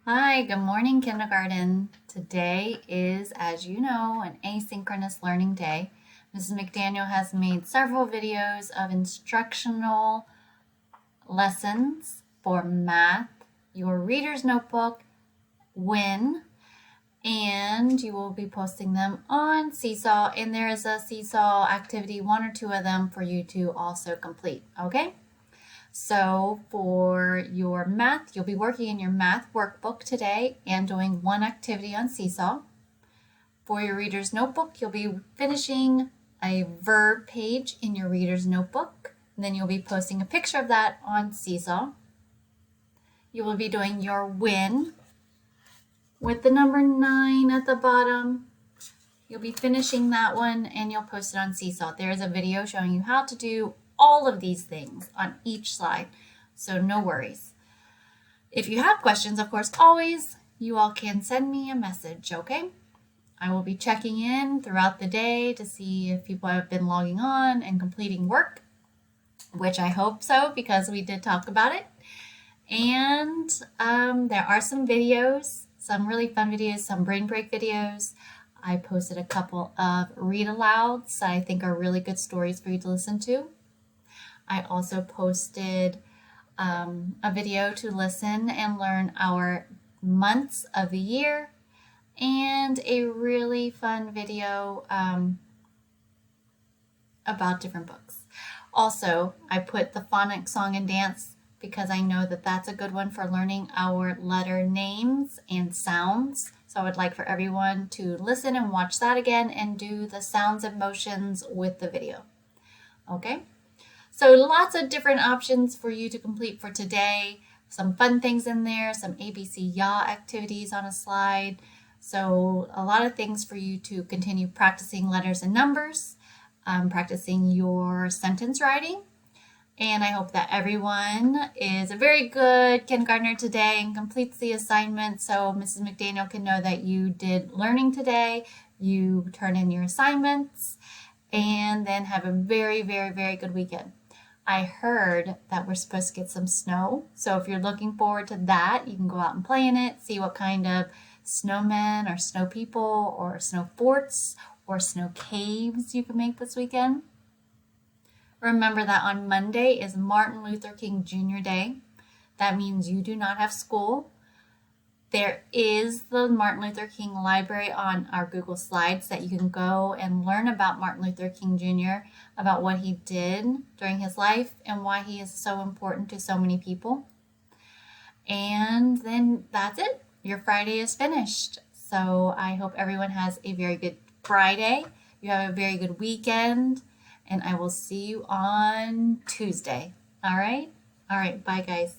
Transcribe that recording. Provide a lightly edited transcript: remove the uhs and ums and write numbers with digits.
Hi, good morning, kindergarten. Today is, as you know, an asynchronous learning day. Mrs. McDaniel has made several videos of instructional lessons for math, your reader's notebook, WIN, and you will be posting them on Seesaw, and there is a Seesaw activity, one or two of them for you to also complete, okay? So for your math, you'll be working in your math workbook today and doing one activity on Seesaw. For your reader's notebook, you'll be finishing a verb page in your reader's notebook. And then you'll be posting a picture of that on Seesaw. You will be doing your win with the number 9 at the bottom. You'll be finishing that one and you'll post it on Seesaw. There is a video showing you how to do all of these things on each slide, so no worries. If you have questions, of course, always, you all can send me a message, okay? I will be checking in throughout the day to see if people have been logging on and completing work, which I hope so because we did talk about it. And there are some videos, some really fun videos, some brain break videos. I posted a couple of read alouds that I think are really good stories for you to listen to. I also posted a video to listen and learn our months of the year and a really fun video about different books. Also, I put the phonics song and dance because I know that that's a good one for learning our letter names and sounds. So I would like for everyone to listen and watch that again and do the sounds and motions with the video. Okay? So lots of different options for you to complete for today. Some fun things in there, some ABC YA activities on a slide. So a lot of things for you to continue practicing letters and numbers, practicing your sentence writing. And I hope that everyone is a very good kindergartner today and completes the assignment so Mrs. McDaniel can know that you did learning today, you turn in your assignments, and then have a very, very, very good weekend. I heard that we're supposed to get some snow, so if you're looking forward to that, you can go out and play in it, see what kind of snowmen or snow people or snow forts or snow caves you can make this weekend. Remember that on Monday is Martin Luther King Jr. Day. That means you do not have school. There is the Martin Luther King Library on our Google Slides that you can go and learn about Martin Luther King Jr., about what he did during his life and why he is so important to so many people. And then that's it. Your Friday is finished. So I hope everyone has a very good Friday. You have a very good weekend. And I will see you on Tuesday. All right? All right. Bye, guys.